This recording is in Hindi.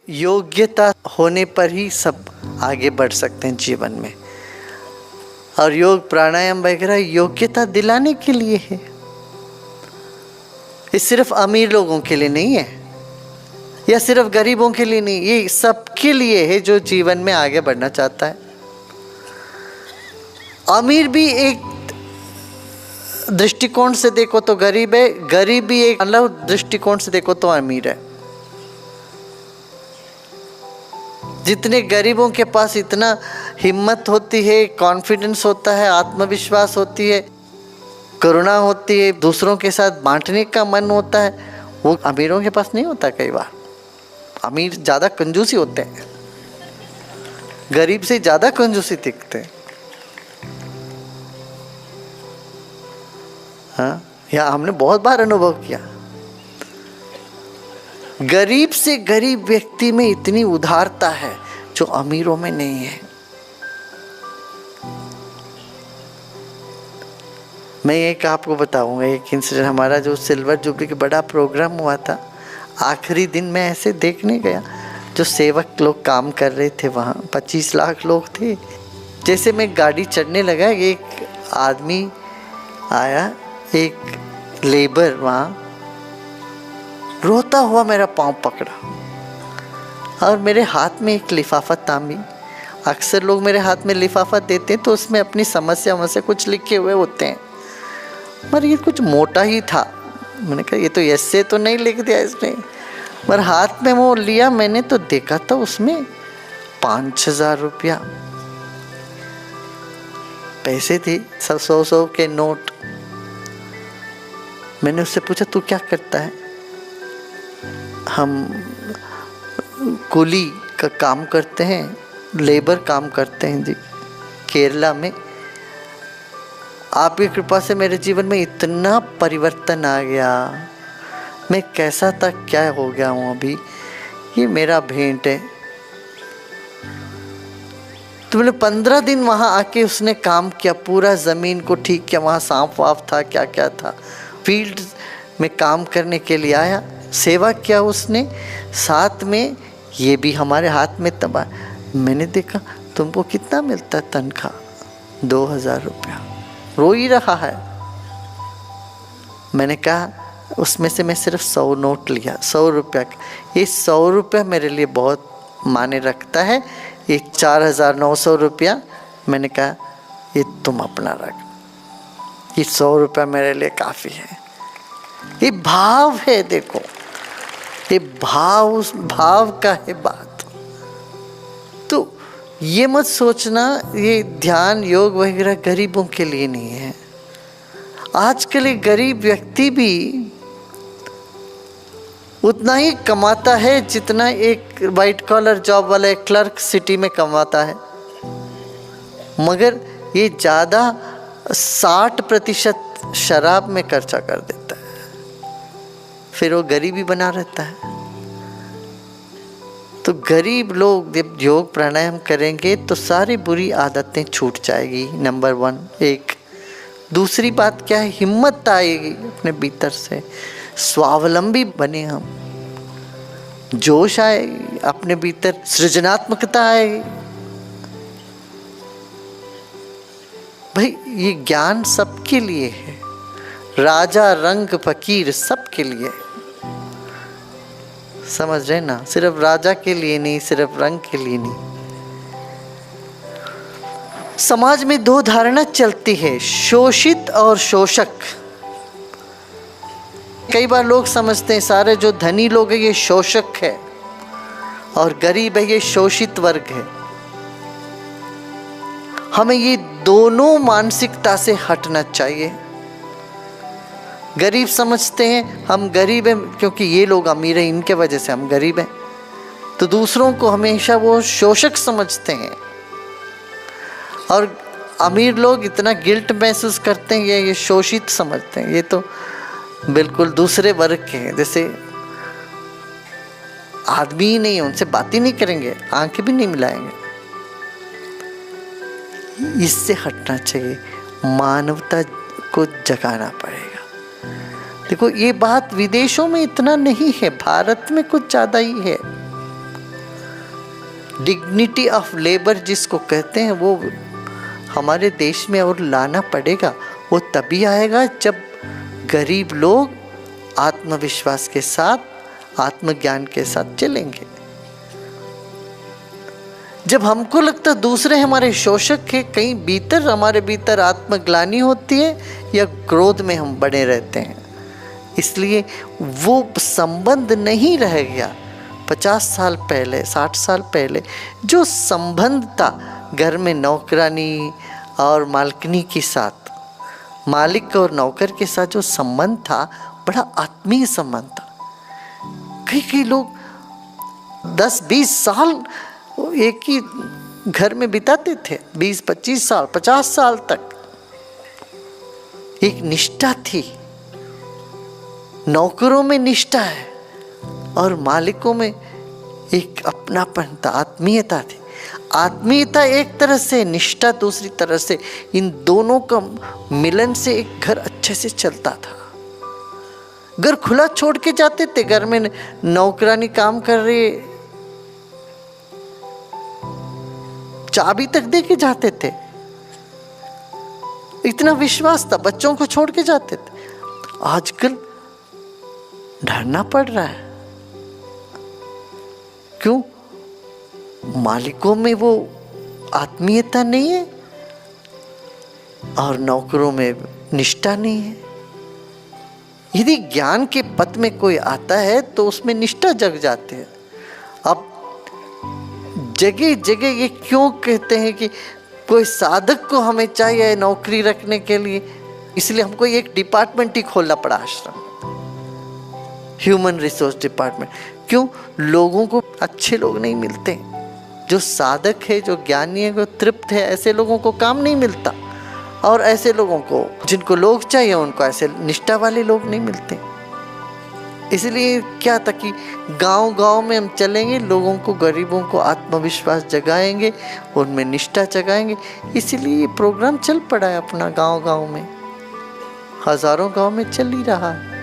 योग्यता होने पर ही सब आगे बढ़ सकते हैं जीवन में। और योग प्राणायाम वगैरह योग्यता दिलाने के लिए है, ये सिर्फ अमीर लोगों के लिए नहीं है या सिर्फ गरीबों के लिए नहीं, ये सबके लिए है जो जीवन में आगे बढ़ना चाहता है। अमीर भी एक दृष्टिकोण से देखो तो गरीब है, गरीब भी एक अलग दृष्टिकोण से देखो तो अमीर है। जितने गरीबों के पास इतना हिम्मत होती है, कॉन्फिडेंस होता है, आत्मविश्वास होती है, करुणा होती है, दूसरों के साथ बांटने का मन होता है, वो अमीरों के पास नहीं होता। कई बार अमीर ज़्यादा कंजूसी होते हैं, गरीब से ज़्यादा कंजूसी दिखते हैं। हाँ, यह हमने बहुत बार अनुभव किया। गरीब से गरीब व्यक्ति में इतनी उदारता है जो अमीरों में नहीं है। मैं एक आपको बताऊंगा एक इंसिडेंट। हमारा जो सिल्वर जुबली का बड़ा प्रोग्राम हुआ था, आखिरी दिन मैं ऐसे देखने गया, जो सेवक लोग काम कर रहे थे वहाँ 25 लाख लोग थे। जैसे मैं गाड़ी चढ़ने लगा, एक आदमी आया, एक लेबर वहाँ रोता हुआ मेरा पाँव पकड़ा और मेरे हाथ में एक लिफाफा तांबी। अक्सर लोग मेरे हाथ में लिफाफा देते हैं तो उसमें अपनी समस्या में से कुछ लिखे हुए होते हैं, मगर ये कुछ मोटा ही था। मैंने कहा ये तो ऐसे तो नहीं लिख दिया इसने, मगर हाथ में वो लिया मैंने तो देखा था उसमें 5,000 रुपया पैसे थे, 100 के नोट। मैंने उससे पूछा तू क्या करता है? हम कूली का काम करते हैं, लेबर काम करते हैं जी केरला में। आपकी कृपा से मेरे जीवन में इतना परिवर्तन आ गया, मैं कैसा था क्या हो गया हूँ अभी, ये मेरा भेंट है। तो मैंने 15 दिन वहाँ आके उसने काम किया, पूरा ज़मीन को ठीक किया। वहाँ सांप वाप था, क्या क्या था, फील्ड में काम करने के लिए आया, सेवा किया उसने। साथ में ये भी हमारे हाथ में तबा। मैंने देखा तुमको कितना मिलता है तनख्वाह? 2,000 रुपया। रो ही रहा है। मैंने कहा उसमें से मैं सिर्फ 100 नोट लिया, 100 रुपया। ये 100 रुपया मेरे लिए बहुत माने रखता है। ये 4,900 रुपया मैंने कहा ये तुम अपना रख, ये 100 रुपया मेरे लिए काफ़ी है। ये भाव है, देखो ये भाव, उस भाव का है बात। तो ये मत सोचना ये ध्यान योग वगैरह गरीबों के लिए नहीं है। आजकल एक गरीब व्यक्ति भी उतना ही कमाता है जितना एक वाइट कॉलर जॉब वाला एक क्लर्क सिटी में कमाता है, मगर ये ज़्यादा 60% शराब में खर्चा कर देता है, फिर वो गरीबी बना रहता है। तो गरीब लोग जब योग प्राणायाम करेंगे तो सारी बुरी आदतें छूट जाएगी, नंबर 1। एक दूसरी बात क्या है, हिम्मत आएगी अपने भीतर से, स्वावलंबी बने हम, जोश आएगी अपने भीतर, सृजनात्मकता आएगी। भाई ये ज्ञान सबके लिए है, राजा रंग फकीर सबके लिए, समझ रहे ना? सिर्फ राजा के लिए नहीं, सिर्फ रंग के लिए नहीं। समाज में 2 धारणा चलती है, शोषित और शोषक। कई बार लोग समझते हैं सारे जो धनी लोग हैं ये शोषक है और गरीब है ये शोषित वर्ग है। हमें ये दोनों मानसिकता से हटना चाहिए। गरीब समझते हैं हम गरीब हैं क्योंकि ये लोग अमीर हैं, इनके वजह से हम गरीब हैं, तो दूसरों को हमेशा वो शोषक समझते हैं। और अमीर लोग इतना गिल्ट महसूस करते हैं, ये शोषित समझते हैं, ये तो बिल्कुल दूसरे वर्ग के हैं, जैसे आदमी ही नहीं है, उनसे बात ही नहीं करेंगे, आंखें भी नहीं मिलाएंगे। इससे हटना चाहिए, मानवता को जगाना पड़ेगा। देखो ये बात विदेशों में इतना नहीं है, भारत में कुछ ज़्यादा ही है। डिग्निटी ऑफ लेबर जिसको कहते हैं वो हमारे देश में और लाना पड़ेगा। वो तभी आएगा जब गरीब लोग आत्मविश्वास के साथ, आत्मज्ञान के साथ चलेंगे। जब हमको लगता दूसरे हमारे शोषक है, कहीं भीतर हमारे भीतर आत्मग्लानि होती है या क्रोध में हम बने रहते हैं, इसलिए वो संबंध नहीं रह गया। 50 साल पहले, 60 साल पहले जो संबंध था घर में नौकरानी और मालकिनी के साथ, मालिक और नौकर के साथ जो संबंध था, बड़ा आत्मीय संबंध था। कई लोग 10-20 साल एक ही घर में बिताते थे, 20-25 साल, 50 साल तक। एक निष्ठा थी, नौकरों में निष्ठा है और मालिकों में एक अपनापन था, आत्मीयता थी। आत्मीयता एक तरह से, निष्ठा दूसरी तरह से, इन दोनों का मिलन से एक घर अच्छे से चलता था। घर खुला छोड़ के जाते थे, घर में नौकरानी काम कर रही, चाबी तक दे के जाते थे। इतना विश्वास था, बच्चों को छोड़ के जाते थे। आजकल डरना पड़ रहा है। क्यों? मालिकों में वो आत्मीयता नहीं है और नौकरों में निष्ठा नहीं है। यदि ज्ञान के पथ में कोई आता है तो उसमें निष्ठा जग जाती है। अब जगह जगह ये क्यों कहते हैं कि कोई साधक को हमें चाहिए नौकरी रखने के लिए, इसलिए हमको एक डिपार्टमेंट ही खोलना पड़ा आश्रम, ह्यूमन रिसोर्स डिपार्टमेंट। क्यों? लोगों को अच्छे लोग नहीं मिलते, जो साधक है, जो ज्ञानी है, जो तृप्त है, ऐसे लोगों को काम नहीं मिलता। और ऐसे लोगों को, जिनको लोग चाहिए, उनको ऐसे निष्ठा वाले लोग नहीं मिलते। इसलिए क्या था कि गांव-गांव में हम चलेंगे, लोगों को, गरीबों को आत्मविश्वास जगाएंगे, उनमें निष्ठा जगाएंगे। इसीलिए ये प्रोग्राम चल पड़ा है अपना गांव-गांव में, हजारों गांव में चल ही रहा है।